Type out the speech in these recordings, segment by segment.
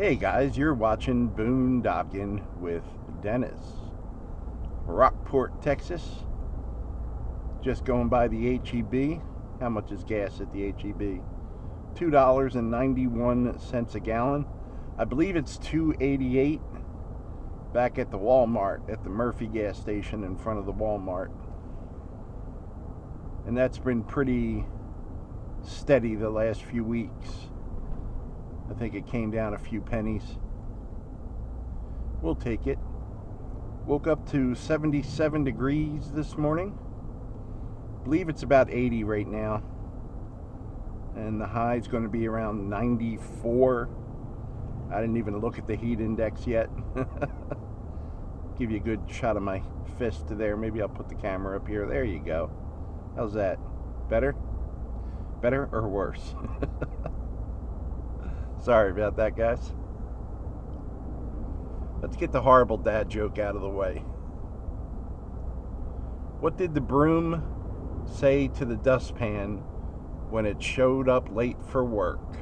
Hey guys, you're watching Boondocking with Dennis. Rockport, Texas. Just going by the HEB. How much is gas at the HEB? $2.91 a gallon. I believe it's $2.88 back at the Walmart, at the Murphy gas station in front of the Walmart. And that's been pretty steady the last few weeks. I think it came down a few pennies. We'll take it. Woke up to 77 degrees this morning. Believe it's about 80 right now. And the high is going to be around 94. I didn't even look at the heat index yet. Give you a good shot of my fist there. Maybe I'll put the camera up here. There you go. How's that? Better? Better or worse? Sorry about that, guys. Let's get the horrible dad joke out of the way. What did the broom say to the dustpan when it showed up late for work?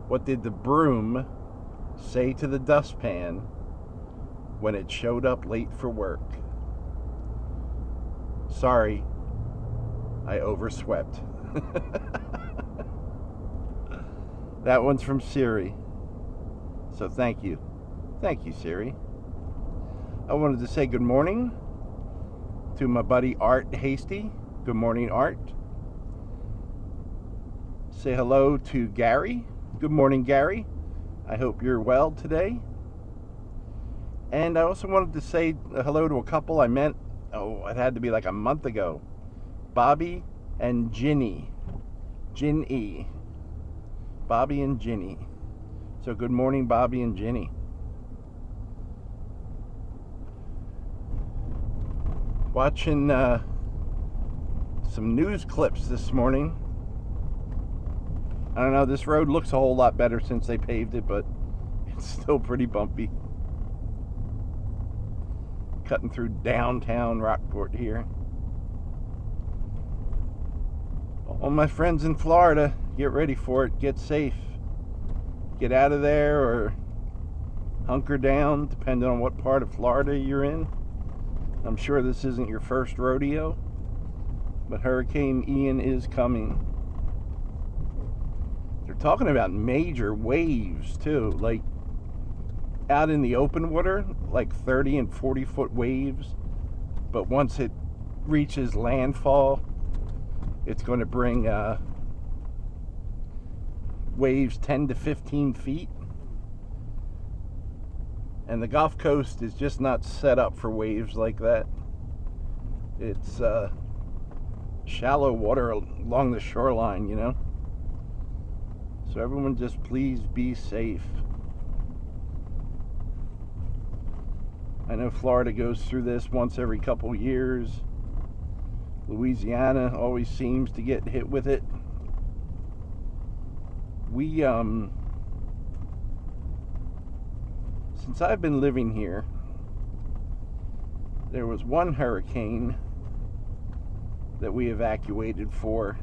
What did the broom say to the dustpan when it showed up late for work? Sorry, I overswept. That one's from Siri. So thank you. Thank you, Siri. I wanted to say good morning to my buddy Art Hasty. Good morning, Art. Say hello to Gary. Good morning, Gary. I hope you're well today. And I also wanted to say hello to a couple I met, it had to be like a month ago. Bobby and Ginny. Ginny. Bobby and Ginny. So good morning, Bobby and Ginny. Watching some news clips this morning. I don't know, this road looks a whole lot better since they paved it, but it's still pretty bumpy. Cutting through downtown Rockport here. All my friends in Florida, get ready for it. Get safe. Get out of there or hunker down, depending on what part of Florida you're in. I'm sure this isn't your first rodeo, but Hurricane Ian is coming. They're talking about major waves too, like out in the open water, like 30 and 40 foot waves. But once it reaches landfall, it's going to bring waves 10 to 15 feet. And the Gulf Coast is just not set up for waves like that. It's shallow water along the shoreline, you know. So everyone just please be safe. I know Florida goes through this once every couple years. Louisiana always seems to get hit with it. We, since I've been living here, there was one hurricane that we evacuated for,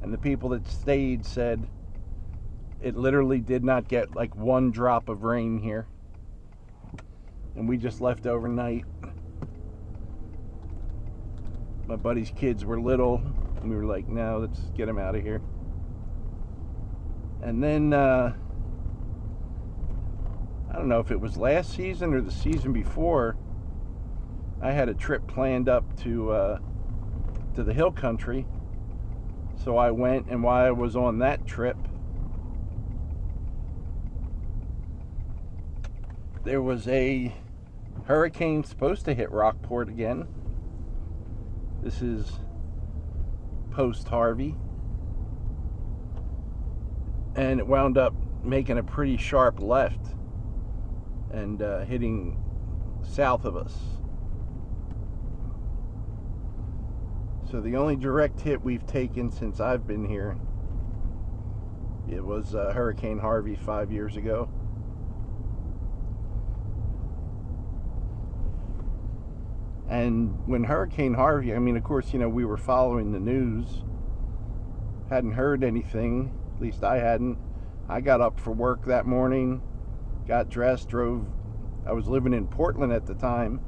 and the people that stayed said it literally did not get like one drop of rain here, and we just left overnight. My buddy's kids were little, and we were like, no, let's get them out of here. And then, I don't know if it was last season or the season before, I had a trip planned up to the hill country. So I went, and while I was on that trip, there was a hurricane supposed to hit Rockport again. This is post Harvey. And it wound up making a pretty sharp left and hitting south of us. So the only direct hit we've taken since I've been here, it was Hurricane Harvey 5 years ago. And when Hurricane Harvey, I mean, of course, you know, we were following the news. Hadn't heard anything, at least I hadn't. I got up for work that morning, got dressed, drove. I was living in Portland at the time,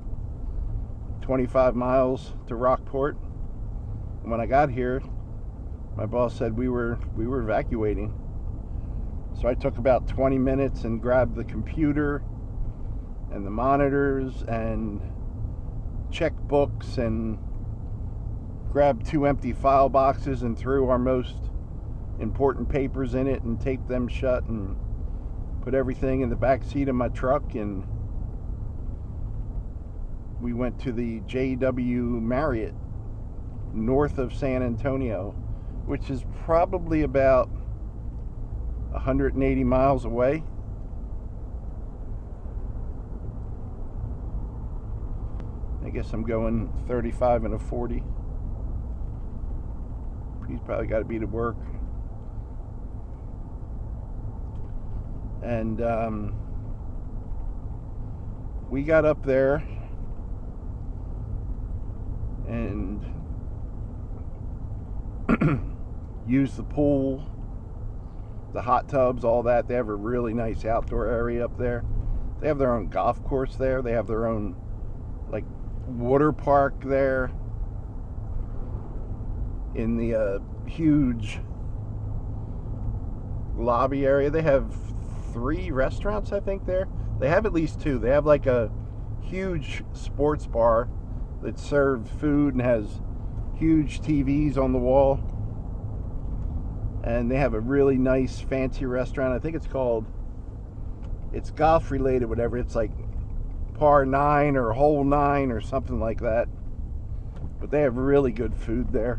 25 miles to Rockport. And when I got here, my boss said we were evacuating. So I took about 20 minutes and grabbed the computer and the monitors and checkbooks and grabbed 2 empty file boxes and threw our most important papers in it and taped them shut and put everything in the back seat of my truck, and we went to the JW Marriott north of San Antonio, which is probably about 180 miles away. I guess I'm going 35 and a 40. He's probably got to be to work. And we got up there and used the pool, the hot tubs, all that. They have a really nice outdoor area up there. They have their own golf course there. They have their own like water park there in the huge lobby area. They have 3 restaurants, I think, there. They have at least 2. They have like a huge sports bar that serves food and has huge TVs on the wall. And they have a really nice fancy restaurant. I think it's golf related, whatever. It's like par 9 or hole 9 or something like that. But they have really good food there.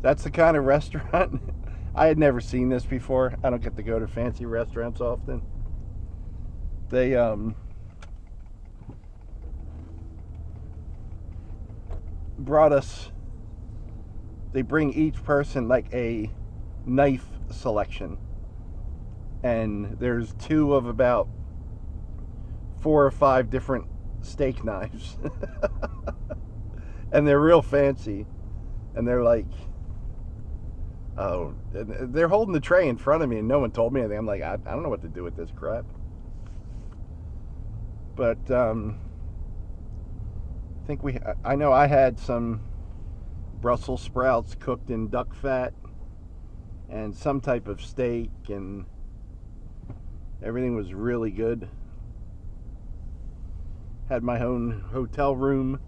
That's the kind of restaurant. I had never seen this before. I don't get to go to fancy restaurants often. They brought us, they bring each person like a knife selection, and there's 2 of about 4 or 5 different steak knives. And they're real fancy, and they're like, oh, they're holding the tray in front of me and no one told me anything. I'm like, I don't know what to do with this crap. But I think I know I had some Brussels sprouts cooked in duck fat and some type of steak, and everything was really good. Had my own hotel room.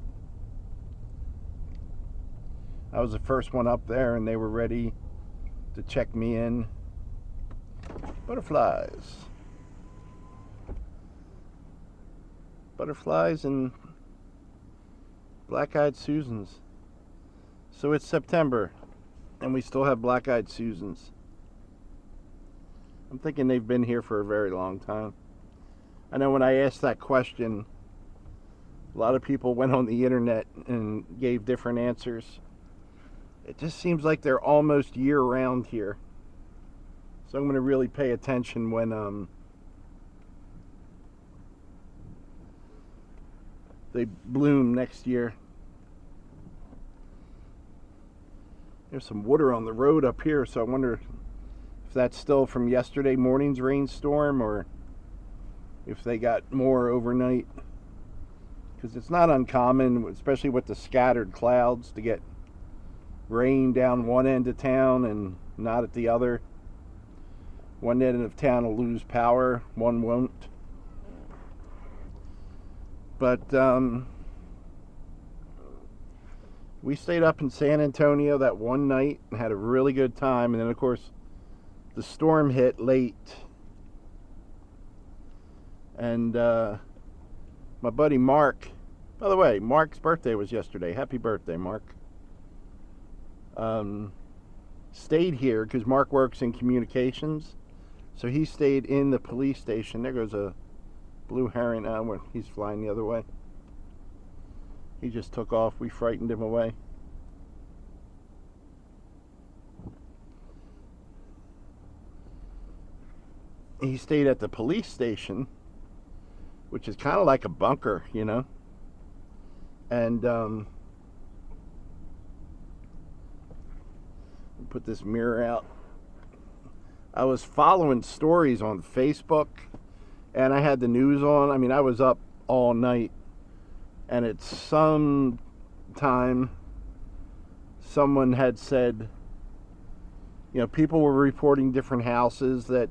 I was the first one up there, and they were ready to check me in. Butterflies. Butterflies and black-eyed Susans. So it's September, and we still have black-eyed Susans. I'm thinking they've been here for a very long time. I know when I asked that question, a lot of people went on the internet and gave different answers. It just seems like they're almost year-round here. So I'm going to really pay attention when they bloom next year. There's some water on the road up here, so I wonder if that's still from yesterday morning's rainstorm or if they got more overnight. Because it's not uncommon, especially with the scattered clouds, to get rain down one end of town and not at the other. One end of town will lose power, one won't. But we stayed up in San Antonio that one night and had a really good time. And then, of course, the storm hit late. And my buddy Mark, by the way, Mark's birthday was yesterday. Happy birthday, Mark. Stayed here because Mark works in communications. So he stayed in the police station. There goes a blue heron. He's flying the other way. He just took off. We frightened him away. He stayed at the police station, which is kind of like a bunker, you know. And put this mirror out. I was following stories on Facebook, and I had the news on. I mean, I was up all night, and it's some time someone had said, people were reporting different houses that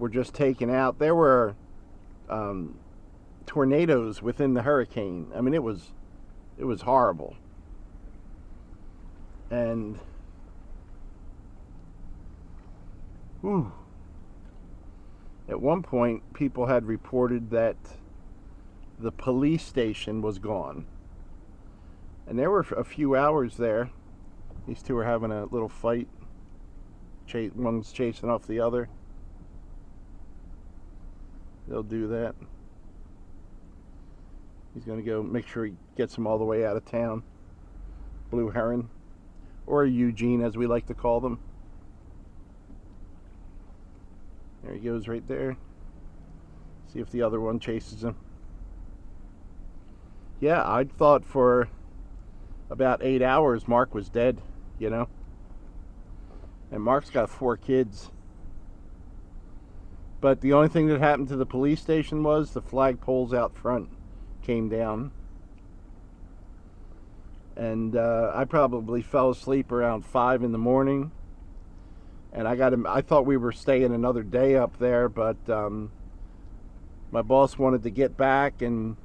were just taken out. There were tornadoes within the hurricane. I mean, it was horrible. And whew, at one point, people had reported that the police station was gone. And there were a few hours there. These two were having a little fight. One's chasing off the other. They'll do that. He's going to go make sure he gets them all the way out of town. Blue Heron. Or Eugene, as we like to call them. There he goes right there. See if the other one chases him. Yeah, I thought for about 8 hours Mark was dead, And Mark's got 4 kids. But the only thing that happened to the police station was the flagpoles out front came down. And I probably fell asleep around 5 in the morning. And I thought we were staying another day up there, but my boss wanted to get back, and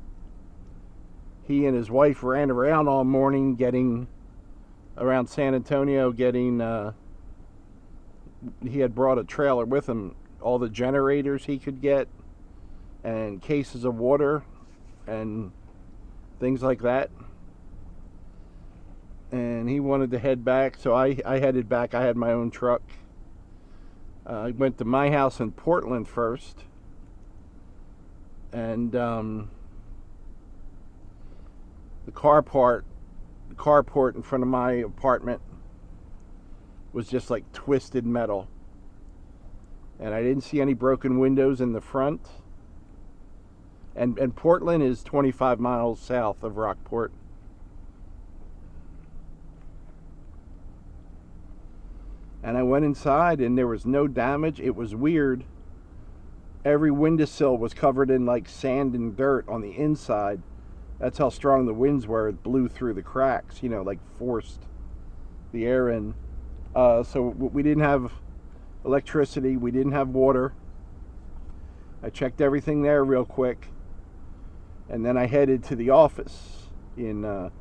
he and his wife ran around all morning getting around San Antonio, he had brought a trailer with him, all the generators he could get, and cases of water, and things like that. And he wanted to head back, so I headed back. I had my own truck. I went to my house in Portland first, and the carport in front of my apartment was just like twisted metal, and I didn't see any broken windows in the front. And Portland is 25 miles south of Rockport. And I went inside, and there was no damage. It was weird. Every windowsill was covered in like sand and dirt on the inside. That's how strong the winds were. It blew through the cracks, like forced the air in. So we didn't have electricity. We didn't have water. I checked everything there real quick. And then I headed to the office in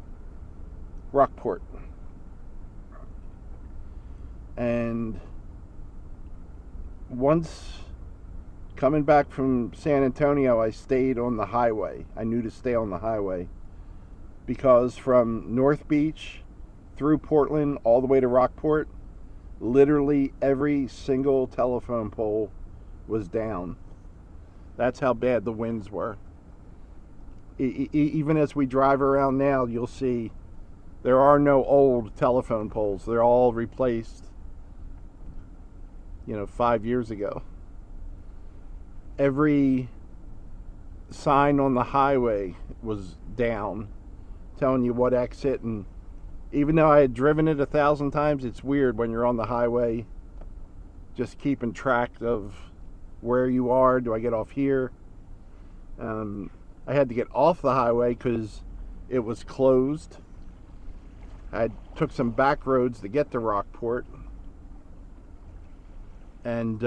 Rockport. And once coming back from San Antonio, I stayed on the highway. I knew to stay on the highway because from North Beach through Portland all the way to Rockport, literally every single telephone pole was down. That's how bad the winds were. Even as we drive around now, you'll see there are no old telephone poles. They're all replaced 5 years ago. Every sign on the highway was down, telling you what exit. And even though I had driven it 1,000 times, it's weird when you're on the highway, just keeping track of where you are. Do I get off here? I had to get off the highway because it was closed. I took some back roads to get to Rockport. And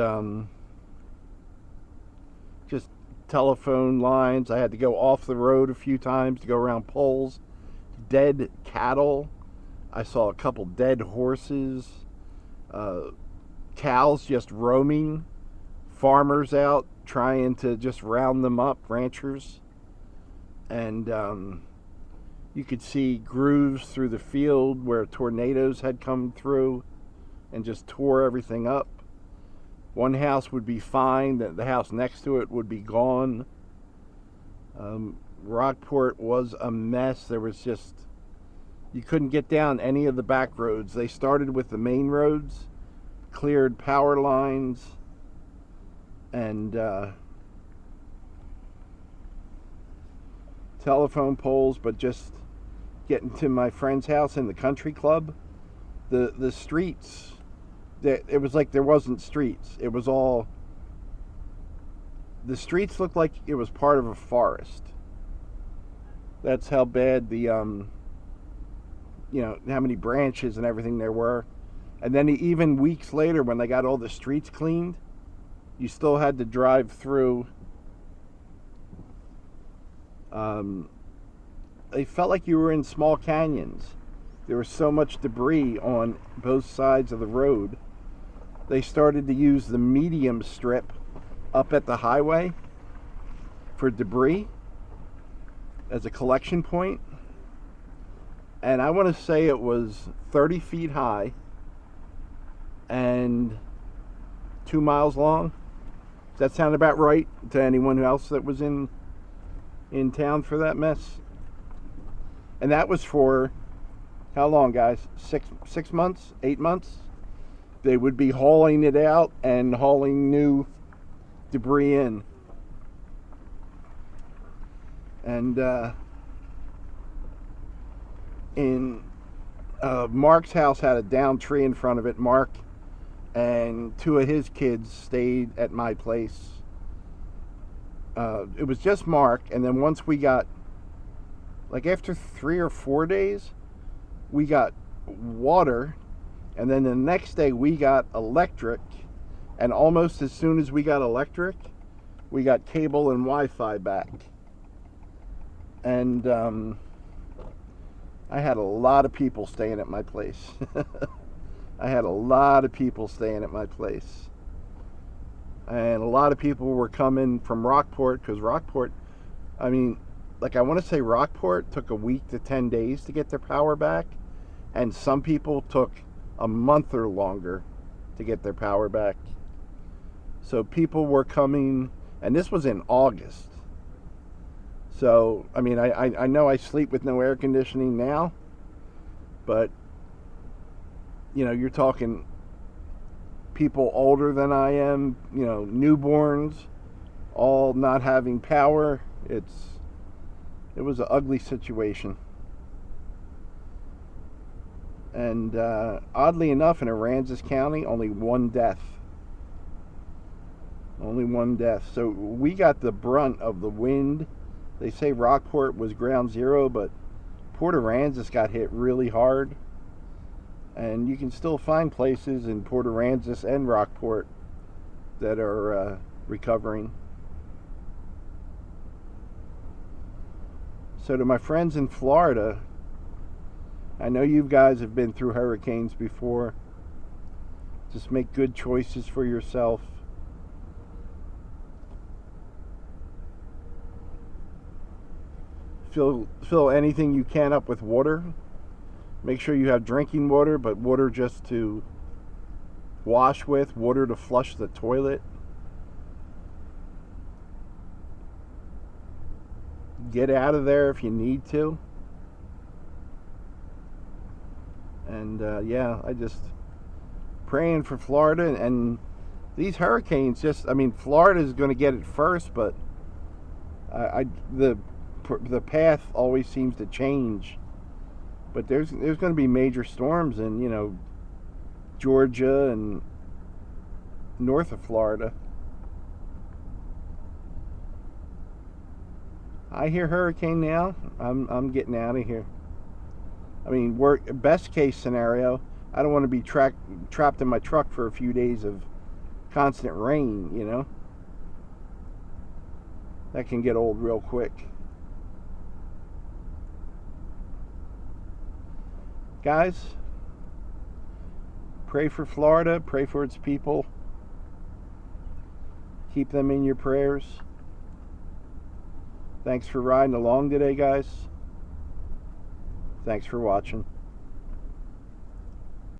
just telephone lines. I had to go off the road a few times to go around poles. Dead cattle. I saw a couple dead horses. Cows just roaming. Farmers out trying to just round them up. Ranchers. And you could see grooves through the field where tornadoes had come through and just tore everything up. One house would be fine, the house next to it would be gone. Rockport was a mess. There was just, you couldn't get down any of the back roads. They started with the main roads, cleared power lines, and telephone poles, but just getting to my friend's house in the country club, the streets it was like there wasn't streets. It was all, the streets looked like it was part of a forest. That's how bad the how many branches and everything there were. And then even weeks later, when they got all the streets cleaned, you still had to drive through. They felt like you were in small canyons. There was so much debris on both sides of the road. They started to use the medium strip up at the highway for debris as a collection point. And I want to say it was 30 feet high and 2 miles long. Does that sound about right to anyone else that was in town for that mess? And that was for how long, guys? 6 months, 8 months. They would be hauling it out and hauling new debris in. And Mark's house had a downed tree in front of it. Mark and 2 of his kids stayed at my place. It was just Mark, and then once we got, like after 3 or 4 days, we got water, and then the next day we got electric, and almost as soon as we got electric, we got cable and Wi-Fi back. And I had a lot of people staying at my place. I had a lot of people staying at my place. And a lot of people were coming from Rockport, because Rockport, I mean, like I want to say Rockport took a week to 10 days to get their power back. And some people took a month or longer to get their power back. So people were coming, and this was in August. So, I mean, I know I sleep with no air conditioning now, but, you're talking people older than I am, newborns, all not having power. It was an ugly situation. And oddly enough, in Aransas County, only one death. Only one death. So we got the brunt of the wind. They say Rockport was ground zero, but Port Aransas got hit really hard. And you can still find places in Port Aransas and Rockport that are recovering. So to my friends in Florida, I know you guys have been through hurricanes before. Just make good choices for yourself. Fill anything you can up with water. Make sure you have drinking water, but water just to wash with, water to flush the toilet. Get out of there if you need to. And I just praying for Florida, and these hurricanes Florida is going to get it first, but the path always seems to change. But there's going to be major storms in Georgia and north of Florida. I hear hurricane now. I'm getting out of here. I mean, best case scenario, I don't want to be trapped in my truck for a few days of constant rain, That can get old real quick. Guys, pray for Florida, pray for its people. Keep them in your prayers. Thanks for riding along today, guys. Thanks for watching.